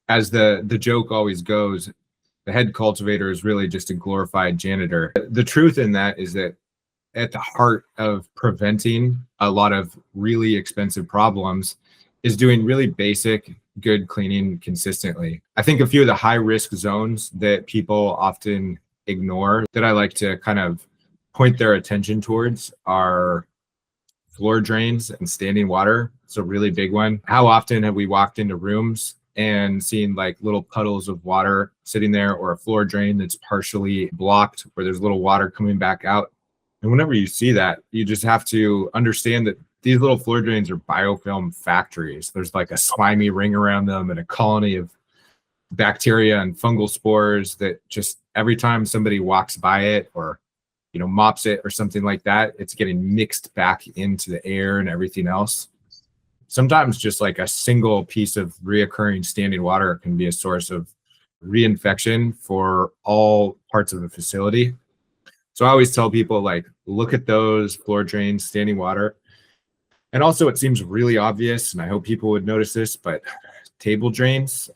as the joke always goes, the head cultivator is really just a glorified janitor. The truth in that is that at the heart of preventing a lot of really expensive problems is doing really basic, good cleaning consistently. I think a few of the high risk zones that people often ignore that I like to kind of point their attention towards are floor drains and standing water. It's a really big one. How often have we walked into rooms and seen like little puddles of water sitting there, or a floor drain that's partially blocked where there's little water coming back out? And whenever you see that, you just have to understand that these little floor drains are biofilm factories. There's like a slimy ring around them and a colony of bacteria and fungal spores that just every time somebody walks by it or mops it or something like that, it's getting mixed back into the air and everything else. Sometimes just like a single piece of reoccurring standing water can be a source of reinfection for all parts of the facility. So I always tell people, like, look at those floor drains, standing water. And also, it seems really obvious, and I hope people would notice this, but table drains.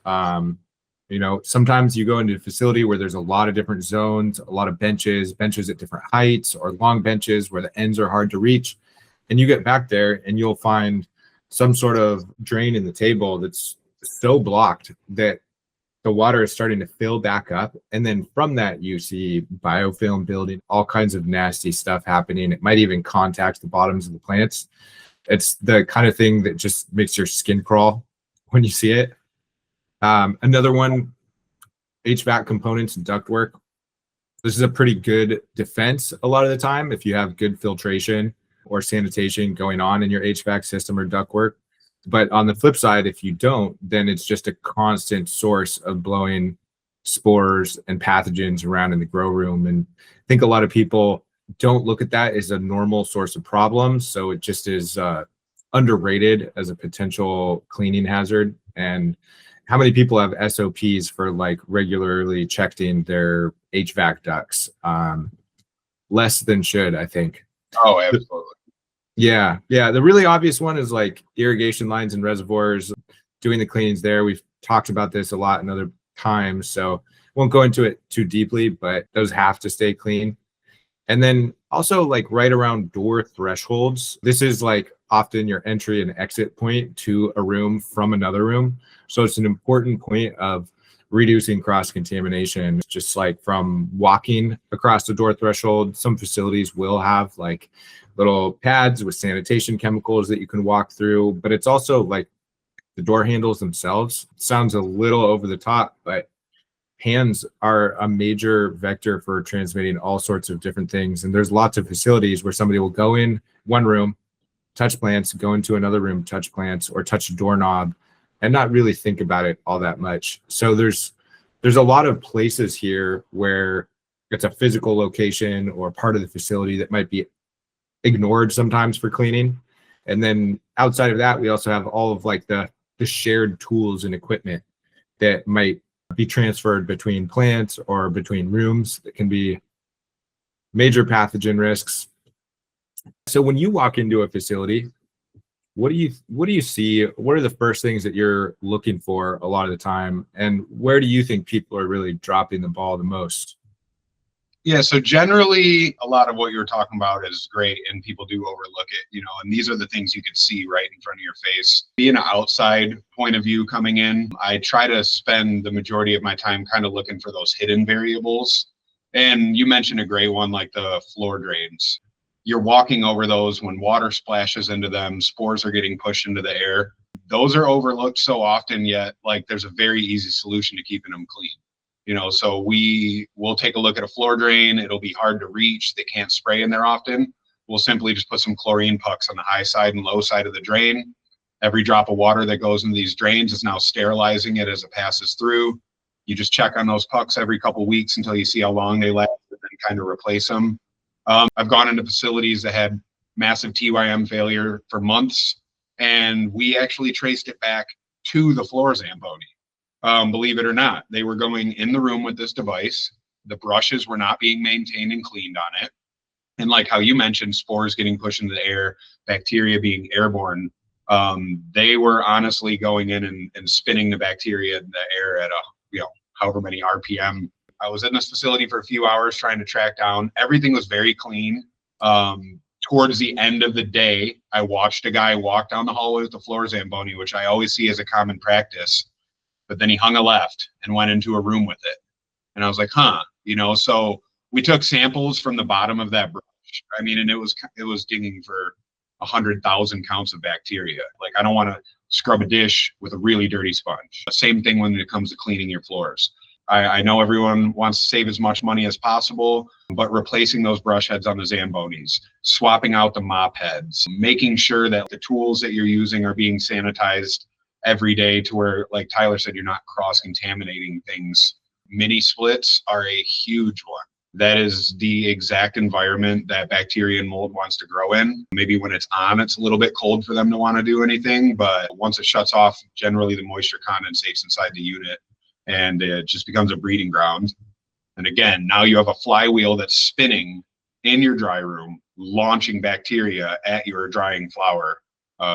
Sometimes you go into a facility where there's a lot of different zones, a lot of benches at different heights, or long benches where the ends are hard to reach. And you get back there and you'll find some sort of drain in the table that's so blocked that the water is starting to fill back up. And then from that, you see biofilm building, all kinds of nasty stuff happening. It might even contact the bottoms of the plants. It's the kind of thing that just makes your skin crawl when you see it. Another one, HVAC components and ductwork. This is a pretty good defense a lot of the time if you have good filtration or sanitation going on in your HVAC system or ductwork. But on the flip side, if you don't, then it's just a constant source of blowing spores and pathogens around in the grow room. And I think a lot of people don't look at that as a normal source of problems. So it just is underrated as a potential cleaning hazard. And how many people have SOPs for like regularly checking their HVAC ducts? Less than should, I think. Oh, absolutely. Yeah. The really obvious one is like irrigation lines and reservoirs, doing the cleanings there. We've talked about this a lot in other times, so won't go into it too deeply, but those have to stay clean. And then also like right around door thresholds. This is like often your entry and exit point to a room from another room. So it's an important point of reducing cross-contamination, just like from walking across the door threshold. Some facilities will have like little pads with sanitation chemicals that you can walk through, but it's also like the door handles themselves. It sounds a little over the top, but hands are a major vector for transmitting all sorts of different things. And there's lots of facilities where somebody will go in one room, touch plants, go into another room, touch plants, or touch a doorknob and not really think about it all that much. So there's a lot of places here where it's a physical location or part of the facility that might be ignored sometimes for cleaning. And then outside of that, we also have all of like the shared tools and equipment that might be transferred between plants or between rooms that can be major pathogen risks. So when you walk into a facility, what do you see? What are the first things that you're looking for a lot of the time? And where do you think people are really dropping the ball the most? Yeah, so generally a lot of what you're talking about is great and people do overlook it, and these are the things you could see right in front of your face. Being an outside point of view coming in, I try to spend the majority of my time kind of looking for those hidden variables. And you mentioned a great one, like the floor drains. You're walking over those when water splashes into them, spores are getting pushed into the air. Those are overlooked so often, yet like there's a very easy solution to keeping them clean. So we will take a look at a floor drain. It'll be hard to reach. They can't spray in there often. We'll simply just put some chlorine pucks on the high side and low side of the drain. Every drop of water that goes into these drains is now sterilizing it as it passes through. You just check on those pucks every couple weeks until you see how long they last and then kind of replace them. I've gone into facilities that had massive TYM failure for months, and we actually traced it back to the floor Zamboni. Believe it or not, they were going in the room with this device. The brushes were not being maintained and cleaned on it. And like how you mentioned, spores getting pushed into the air, bacteria being airborne. They were honestly going in and spinning the bacteria in the air at however many RPM. I was in this facility for a few hours trying to track down. Everything was very clean. Towards the end of the day, I watched a guy walk down the hallway with the floor Zamboni, which I always see as a common practice. But then he hung a left and went into a room with it. And I was like, so we took samples from the bottom of that brush. I mean, and it was digging for 100,000 counts of bacteria. Like, I don't want to scrub a dish with a really dirty sponge. Same thing when it comes to cleaning your floors. I know everyone wants to save as much money as possible, but replacing those brush heads on the Zambonis, swapping out the mop heads, making sure that the tools that you're using are being sanitized every day to where, like Tyler said, you're not cross-contaminating things. Mini splits are a huge one. That is the exact environment that bacteria and mold wants to grow in. Maybe when it's on, it's a little bit cold for them to want to do anything, but once it shuts off, generally the moisture condensates inside the unit and it just becomes a breeding ground. And again, now you have a flywheel that's spinning in your dry room, launching bacteria at your drying flour.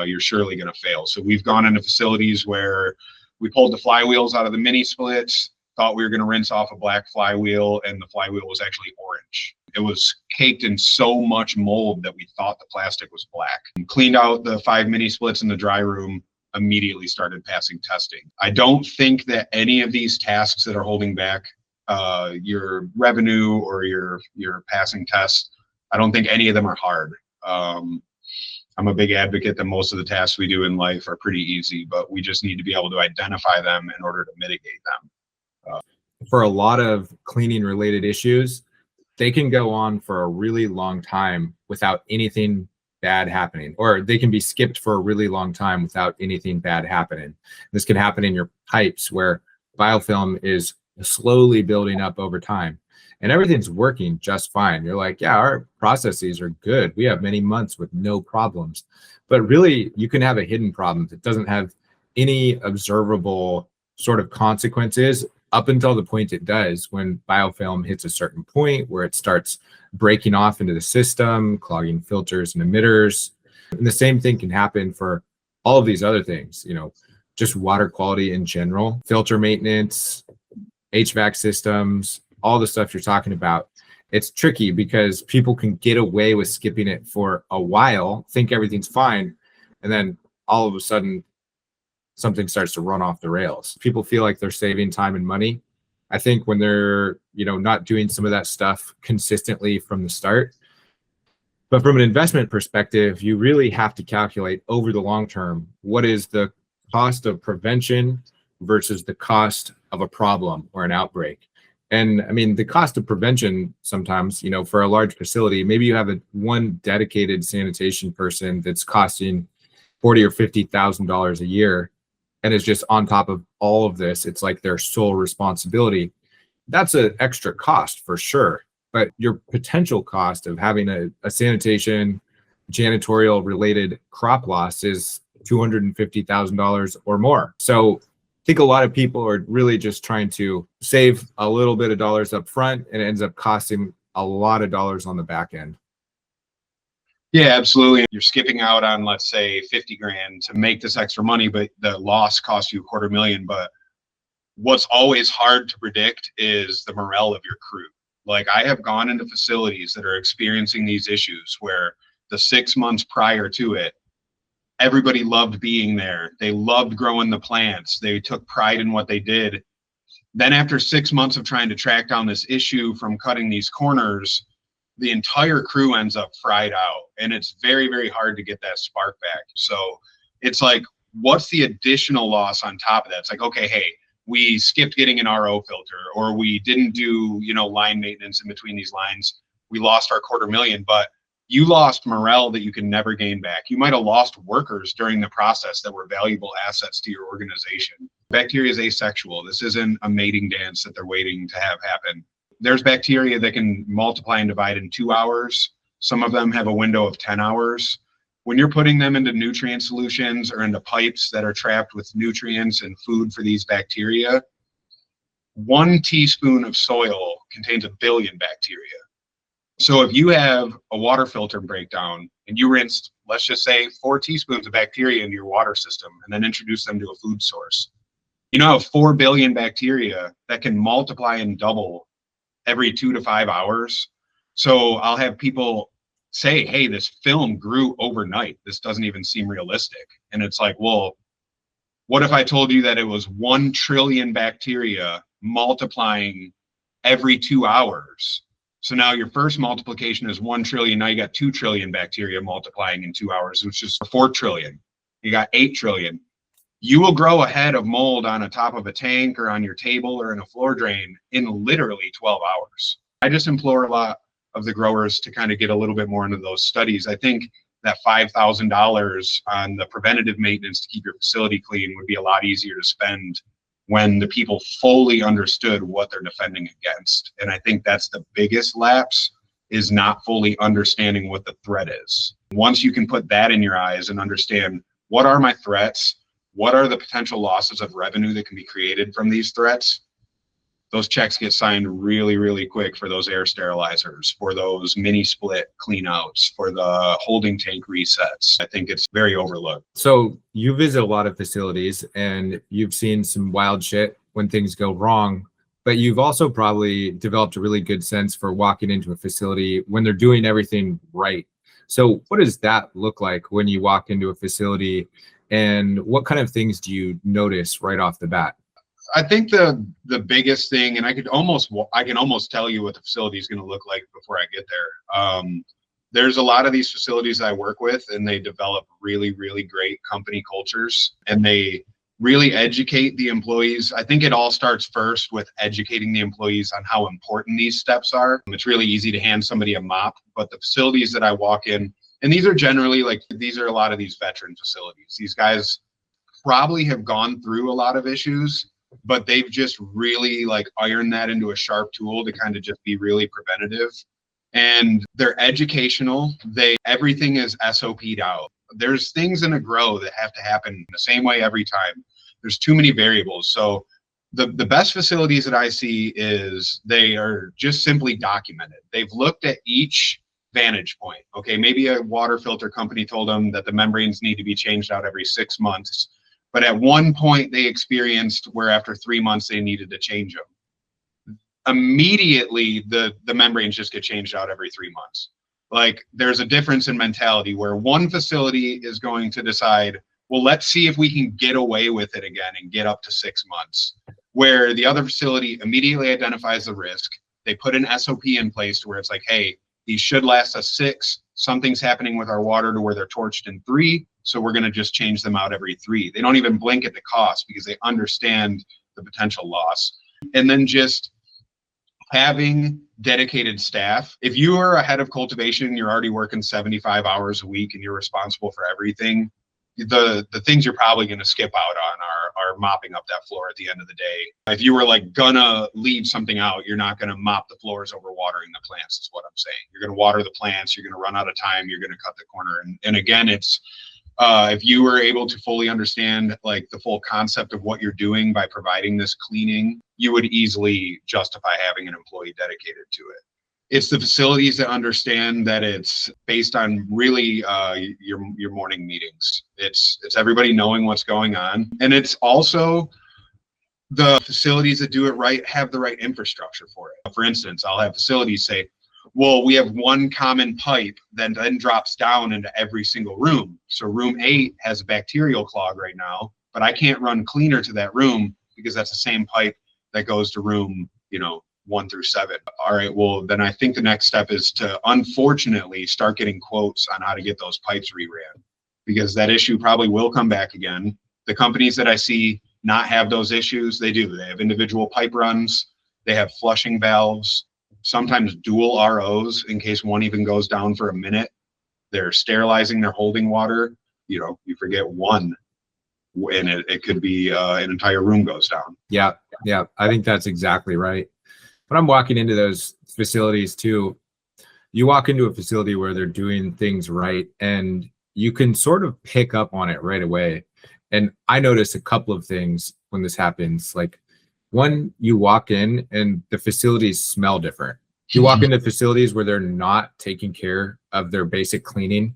You're surely going to fail. So we've gone into facilities where we pulled the flywheels out of the mini splits, thought we were going to rinse off a black flywheel, and the flywheel was actually orange. It was caked in so much mold that we thought the plastic was black. And cleaned out the 5 mini splits in the dry room, immediately started passing testing. I don't think that any of these tasks that are holding back your revenue or your passing tests, I don't think any of them are hard. I'm a big advocate that most of the tasks we do in life are pretty easy, but we just need to be able to identify them in order to mitigate them. For a lot of cleaning related issues, they can go on for a really long time without anything bad happening, or they can be skipped for a really long time without anything bad happening. This can happen in your pipes where biofilm is slowly building up over time and everything's working just fine. You're like, yeah, our processes are good. We have many months with no problems. But really, you can have a hidden problem that doesn't have any observable sort of consequences up until the point it does, when biofilm hits a certain point where it starts breaking off into the system, clogging filters and emitters. And the same thing can happen for all of these other things, just water quality in general, filter maintenance, HVAC systems, all the stuff you're talking about. It's tricky because people can get away with skipping it for a while, think everything's fine, and then all of a sudden something starts to run off the rails. People feel like they're saving time and money. I think when they're, not doing some of that stuff consistently from the start. But from an investment perspective, you really have to calculate over the long term, what is the cost of prevention versus the cost of a problem or an outbreak. And I mean, the cost of prevention sometimes, for a large facility, maybe you have one dedicated sanitation person that's costing $40,000 or $50,000 a year. And it's just on top of all of this, it's like their sole responsibility. That's an extra cost for sure. But your potential cost of having a sanitation, janitorial related crop loss is $250,000 or more. So I think a lot of people are really just trying to save a little bit of dollars up front, and it ends up costing a lot of dollars on the back end. Yeah, absolutely. You're skipping out on, let's say, 50 grand to make this extra money, but the loss costs you $250,000. But what's always hard to predict is the morale of your crew. Like, I have gone into facilities that are experiencing these issues where the 6 months prior to it, everybody loved being there. They loved growing the plants. They took pride in what they did. Then after 6 months of trying to track down this issue from cutting these corners, the entire crew ends up fried out, and it's very, very hard to get that spark back. So it's like, what's the additional loss on top of that? It's like, okay, hey, we skipped getting an RO filter, or we didn't do, line maintenance in between these lines. We lost our $250,000, but you lost morale that you can never gain back. You might have lost workers during the process that were valuable assets to your organization. Bacteria is asexual. This isn't a mating dance that they're waiting to have happen. There's bacteria that can multiply and divide in 2 hours. Some of them have a window of 10 hours. When you're putting them into nutrient solutions or into pipes that are trapped with nutrients and food for these bacteria, 1 teaspoon of soil contains 1 billion bacteria. So if you have a water filter breakdown and you rinsed let's just say 4 teaspoons of bacteria into your water system and then introduce them to a food source. You know, 4 billion bacteria that can multiply and double every 2 to 5 hours. So I'll have people say, hey, this film grew overnight. This doesn't even seem realistic. And it's like, well, what if I told you that it was 1 trillion bacteria multiplying every 2 hours? So now your first multiplication is 1 trillion. Now you got 2 trillion bacteria multiplying in 2 hours, which is 4 trillion. You got 8 trillion. You will grow a head of mold on the top of a tank or on your table or in a floor drain in literally 12 hours. I just implore a lot of the growers to kind of get a little bit more into those studies. I think that $5,000 on the preventative maintenance to keep your facility clean would be a lot easier to spend when the people fully understood what they're defending against. And I think that's the biggest lapse, is not fully understanding what the threat is. Once you can put that in your eyes and understand, what are my threats? What are the potential losses of revenue that can be created from these threats? Those checks get signed really, really quick for those air sterilizers, for those mini split cleanouts, for the holding tank resets. I think it's very overlooked. So you visit a lot of facilities and you've seen some wild shit when things go wrong, but you've also probably developed a really good sense for walking into a facility when they're doing everything right. So what does that look like when you walk into a facility, and what kind of things do you notice right off the bat? I think the biggest thing, and I can almost tell you what the facility is going to look like before I get there. There's a lot of these facilities I work with, and they develop really, really great company cultures, and they really educate the employees. I think it all starts first with educating the employees on how important these steps are. It's really easy to hand somebody a mop, but the facilities that I walk in, and these are generally these are a lot of these veteran facilities. These guys probably have gone through a lot of issues, but they've just really ironed that into a sharp tool to kind of just be really preventative. And they're educational. Everything is SOP'd out. There's things in a grow that have to happen the same way every time. There's too many variables. So the best facilities that I see is they are just simply documented. They've looked at each vantage point. Okay, maybe a water filter company told them that the membranes need to be changed out every 6 months. But at one point they experienced where after 3 months they needed to change them. Immediately the membranes just get changed out every 3 months. There's a difference in mentality where one facility is going to decide, well, let's see if we can get away with it again and get up to 6 months. Where the other facility immediately identifies the risk. They put an SOP in place to where it's like, hey, these should last us 6. Something's happening with our water to where they're torched in 3. So we're going to just change them out every 3. They don't even blink at the cost because they understand the potential loss. And then just having dedicated staff. If you are a head of cultivation, you're already working 75 hours a week and you're responsible for everything, the things you're probably going to skip out on are mopping up that floor at the end of the day. If you were gonna leave something out, you're not going to mop the floors over watering the plants, is what I'm saying. You're going to water the plants, you're going to run out of time, you're going to cut the corner. And again, it's if you were able to fully understand the full concept of what you're doing by providing this cleaning, you would easily justify having an employee dedicated to it. It's the facilities that understand that it's based on really your morning meetings. It's everybody knowing what's going on. And it's also the facilities that do it right have the right infrastructure for it. For instance, I'll have facilities say, well, we have one common pipe that then drops down into every single room. So room 8 has a bacterial clog right now, but I can't run cleaner to that room because that's the same pipe that goes to room, 1 through 7. All right, well, then I think the next step is to, unfortunately, start getting quotes on how to get those pipes reran, because that issue probably will come back again. The companies that I see not have those issues, they do. They have individual pipe runs, they have flushing valves, sometimes dual ROs in case one even goes down for a minute. They're sterilizing their holding water. You forget one, and it could be an entire room goes down. Yeah, I think that's exactly right. When I'm walking into those facilities too, you walk into a facility where they're doing things right and you can sort of pick up on it right away. And I noticed a couple of things when this happens. One, you walk in and the facilities smell different. You walk into facilities where they're not taking care of their basic cleaning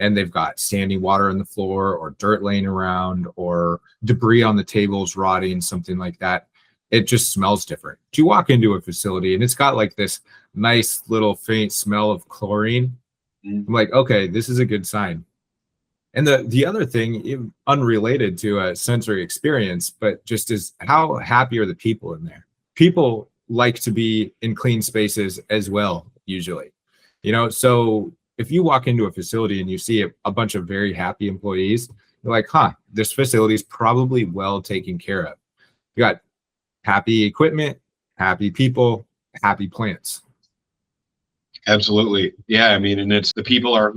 and they've got standing water on the floor or dirt laying around or debris on the tables rotting, something like that. It just smells different. You walk into a facility and it's got like this nice little faint smell of chlorine. I'm like, okay, this is a good sign. And the other thing, unrelated to a sensory experience, but just is how happy are the people in there? People like to be in clean spaces as well, usually. So if you walk into a facility and you see a bunch of very happy employees, you're like, this facility is probably well taken care of. You got happy equipment, happy people, happy plants. Absolutely. Yeah. I mean, and it's the people are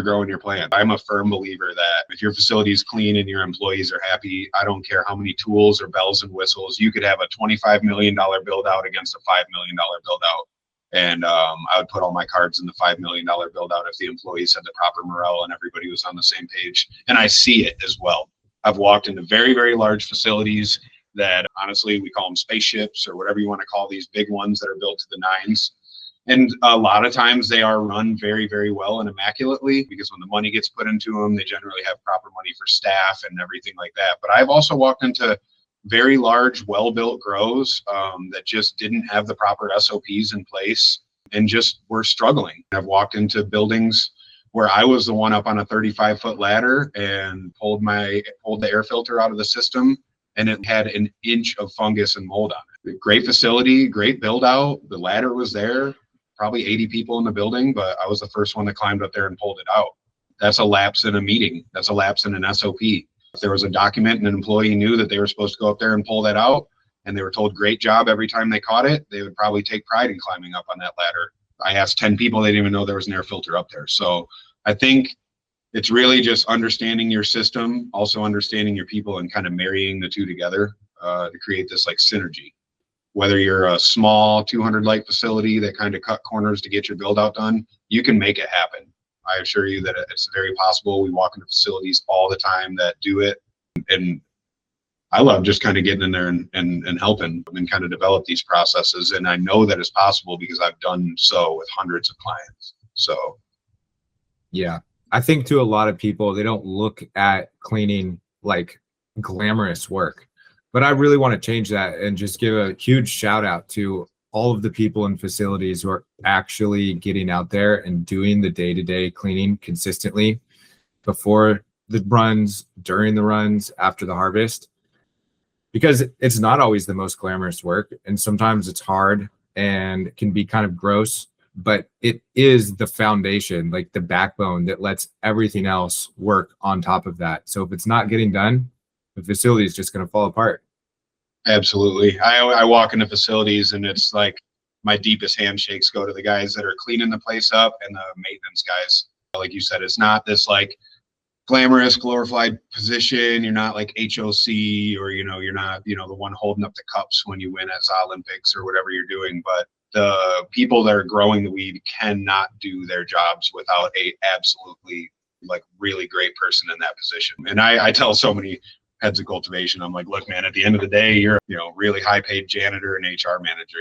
growing your plant. I'm a firm believer that if your facility is clean and your employees are happy, I don't care how many tools or bells and whistles, you could have a $25 million build out against a $5 million build out. And I would put all my cards in the $5 million build out if the employees had the proper morale and everybody was on the same page. And I see it as well. I've walked into very, very large facilities that honestly, we call them spaceships or whatever you want to call these big ones that are built to the nines. And a lot of times they are run very, very well and immaculately, because when the money gets put into them, they generally have proper money for staff and everything like that. But I've also walked into very large, well-built grows that just didn't have the proper SOPs in place and just were struggling. I've walked into buildings where I was the one up on a 35-foot ladder and pulled the air filter out of the system, and it had an inch of fungus and mold on it. Great facility, great build out. The ladder was there. Probably 80 people in the building, but I was the first one that climbed up there and pulled it out. That's a lapse in a meeting. That's a lapse in an SOP. If there was a document and an employee knew that they were supposed to go up there and pull that out, and they were told great job every time they caught it, they would probably take pride in climbing up on that ladder. I asked 10 people, they didn't even know there was an air filter up there. So I think it's really just understanding your system, also understanding your people, and kind of marrying the two together to create this like synergy. Whether you're a small 200 light facility that kind of cut corners to get your build out done, you can make it happen. I assure you that it's very possible. We walk into facilities all the time that do it. And I love just kind of getting in there and helping and kind of develop these processes. And I know that it's possible because I've done so with hundreds of clients. So. Yeah. I think to a lot of people, they don't look at cleaning like glamorous work. But I really want to change that and just give a huge shout out to all of the people in facilities who are actually getting out there and doing the day-to-day cleaning consistently before the runs, during the runs, after the harvest, because it's not always the most glamorous work. And sometimes it's hard and can be kind of gross, but it is the foundation, like the backbone that lets everything else work on top of that. So if it's not getting done, the facility is just going to fall apart. Absolutely. I walk into facilities and it's like my deepest handshakes go to the guys that are cleaning the place up and the maintenance guys. Like you said, it's not this like glamorous, glorified position. You're not like HOC or, you're not, the one holding up the cups when you win at Olympics or whatever you're doing. But the people that are growing the weed cannot do their jobs without a absolutely like really great person in that position. And I tell so many heads of cultivation, I'm like, look, man, at the end of the day, you're really high paid janitor and HR manager,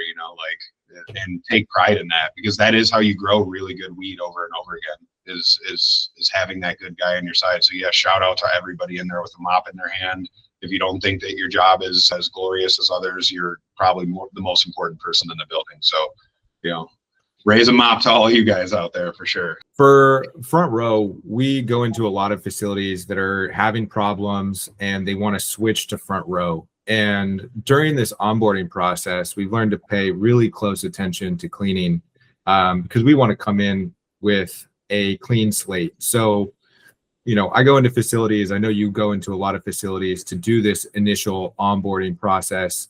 and take pride in that, because that is how you grow really good weed over and over again, is having that good guy on your side. So yeah, shout out to everybody in there with a mop in their hand. If you don't think that your job is as glorious as others, you're probably the most important person in the building. So, raise a mop to all you guys out there for sure. For Front Row, we go into a lot of facilities that are having problems and they want to switch to Front Row. And during this onboarding process, we've learned to pay really close attention to cleaning because we want to come in with a clean slate. So, I go into facilities. I know you go into a lot of facilities to do this initial onboarding process.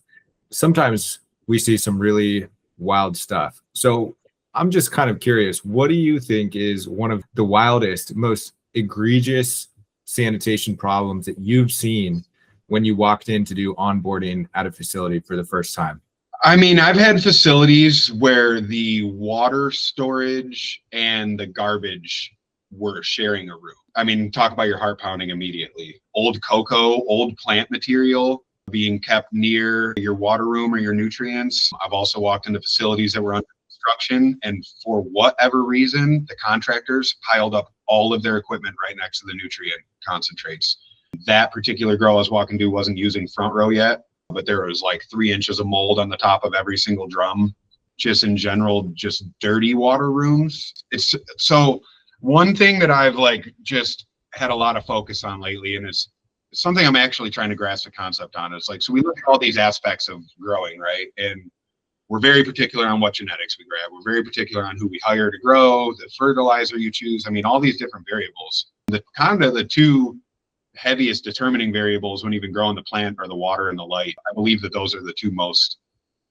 Sometimes we see some really wild stuff. So I'm just kind of curious, what do you think is one of the wildest, most egregious sanitation problems that you've seen when you walked in to do onboarding at a facility for the first time? I mean, I've had facilities where the water storage and the garbage were sharing a room. I mean, talk about your heart pounding immediately. Old cocoa, old plant material being kept near your water room or your nutrients. I've also walked into facilities that were under construction, and for whatever reason, the contractors piled up all of their equipment right next to the nutrient concentrates. That particular grow I was walking to wasn't using front row yet, but there was like 3 inches of mold on the top of every single drum. Just in general, just dirty water rooms. It's so one thing that I've like just had a lot of focus on lately, and it's something I'm actually trying to grasp a concept on. It's like, so we look at all these aspects of growing, right? And we're very particular on what genetics we grab. We're very particular on who we hire to grow, the fertilizer you choose. I mean, all these different variables. The kind of the two heaviest determining variables when even growing the plant are the water and the light. I believe that those are the two most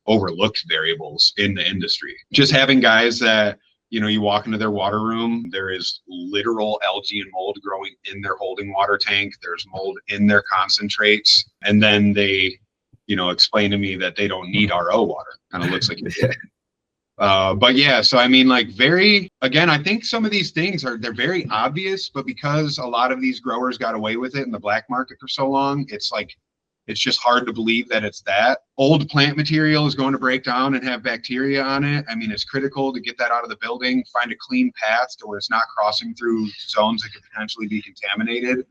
overlooked variables in the industry. Just having guys that, you know, you walk into their water room, there is literal algae and mold growing in their holding water tank. There's mold in their concentrates. And then they, you know, explain to me that they don't need RO water. Kind of looks like it. But yeah, so I mean, like again, I think some of these things they're very obvious, but because a lot of these growers got away with it in the black market for so long, it's like, it's just hard to believe that it's that. Old plant material is going to break down and have bacteria on it. I mean, it's critical to get that out of the building, find a clean path to where it's not crossing through zones that could potentially be contaminated.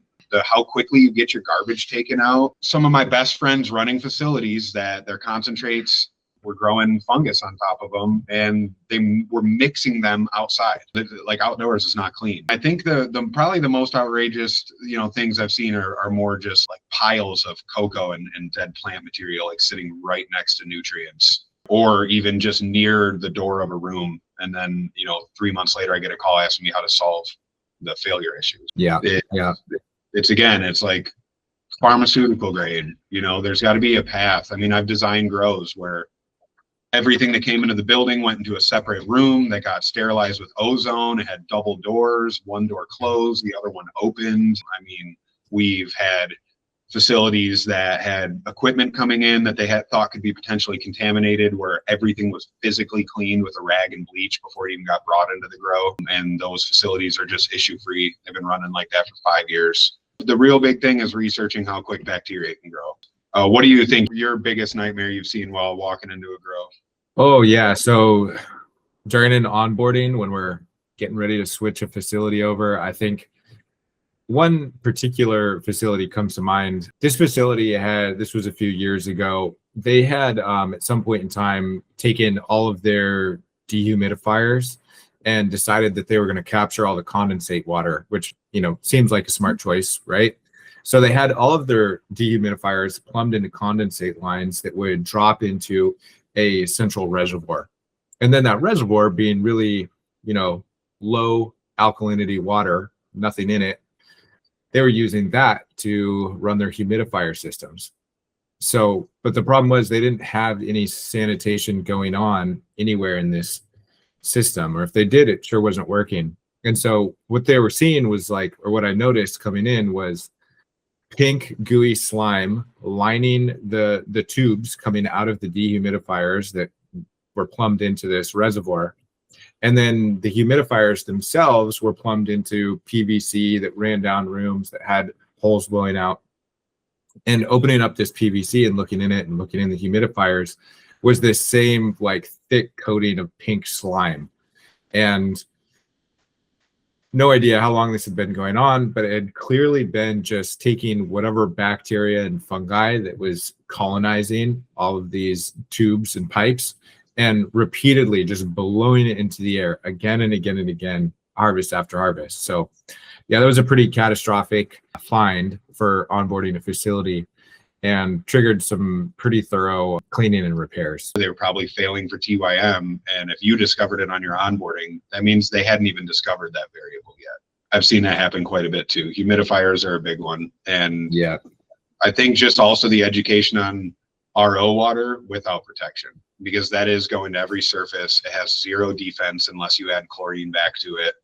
How quickly you get your garbage taken out. Some of my best friends running facilities that their concentrates were growing fungus on top of them, and they were mixing them outside. Like outdoors is not clean. I think the probably the most outrageous, you know, things I've seen are more just like piles of cocoa and dead plant material, like sitting right next to nutrients, or even just near the door of a room. And then, you know, 3 months later, I get a call asking me how to solve the failure issues. It's again, it's like pharmaceutical grade. You know, there's got to be a path. I mean, I've designed grows where everything that came into the building went into a separate room that got sterilized with ozone. It had double doors, one door closed, the other one opened. I mean, we've had facilities that had equipment coming in that they had thought could be potentially contaminated, where everything was physically cleaned with a rag and bleach before it even got brought into the grow. And those facilities are just issue free. They've been running like that for 5 years. The real big thing is researching how quick bacteria can grow. What do you think your biggest nightmare you've seen while walking into a grow? Oh yeah, so during an onboarding, when we're getting ready to switch a facility over, I think one particular facility comes to mind. This facility this was a few years ago, they had at some point in time taken all of their dehumidifiers and decided that they were going to capture all the condensate water, which, you know, seems like a smart choice, right? So they had all of their dehumidifiers plumbed into condensate lines that would drop into a central reservoir. And then that reservoir being really, you know, low alkalinity water, nothing in it, they were using that to run their humidifier systems. So, but the problem was they didn't have any sanitation going on anywhere in this system, or if they did, it sure wasn't working. And so what they were seeing was like, or what I noticed coming in was pink gooey slime lining the tubes coming out of the dehumidifiers that were plumbed into this reservoir. And then the humidifiers themselves were plumbed into PVC that ran down rooms that had holes blowing out. And opening up this PVC and looking in it and looking in the humidifiers was this same like thick coating of pink slime. And no idea how long this had been going on, but it had clearly been just taking whatever bacteria and fungi that was colonizing all of these tubes and pipes and repeatedly just blowing it into the air again and again and again, harvest after harvest. So yeah, that was a pretty catastrophic find for onboarding a facility and triggered some pretty thorough cleaning and repairs. They were probably failing for TYM, and if you discovered it on your onboarding, that means they hadn't even discovered that variable yet. I've seen that happen quite a bit too. Humidifiers are a big one. And yeah, I think just also the education on RO water without protection, because that is going to every surface. It has zero defense unless you add chlorine back to it.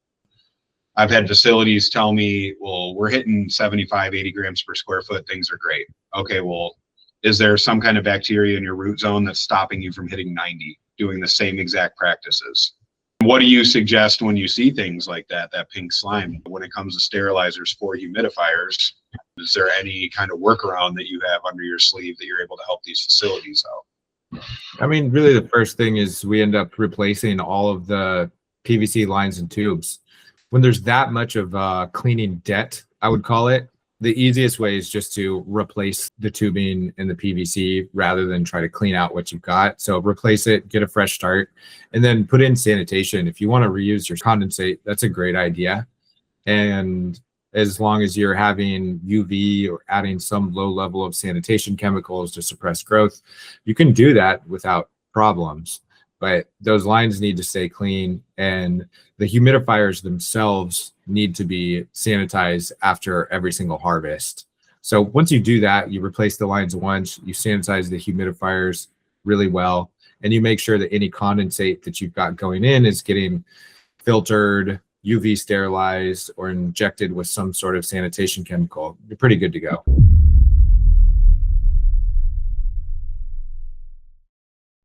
I've had facilities tell me, well, we're hitting 75, 80 grams per square foot. Things are great. Okay, well, is there some kind of bacteria in your root zone that's stopping you from hitting 90, doing the same exact practices? What do you suggest when you see things like that pink slime? When it comes to sterilizers for humidifiers, is there any kind of workaround that you have under your sleeve that you're able to help these facilities out? I mean, really the first thing is we end up replacing all of the PVC lines and tubes. When there's that much of cleaning debt, I would call it, the easiest way is just to replace the tubing and the PVC rather than try to clean out what you've got. So replace it, get a fresh start, and then put in sanitation. If you want to reuse your condensate, that's a great idea. And as long as you're having UV or adding some low level of sanitation chemicals to suppress growth, you can do that without problems. But those lines need to stay clean, and the humidifiers themselves need to be sanitized after every single harvest. So once you do that, you replace the lines once, you sanitize the humidifiers really well, and you make sure that any condensate that you've got going in is getting filtered, UV sterilized, or injected with some sort of sanitation chemical. You're pretty good to go.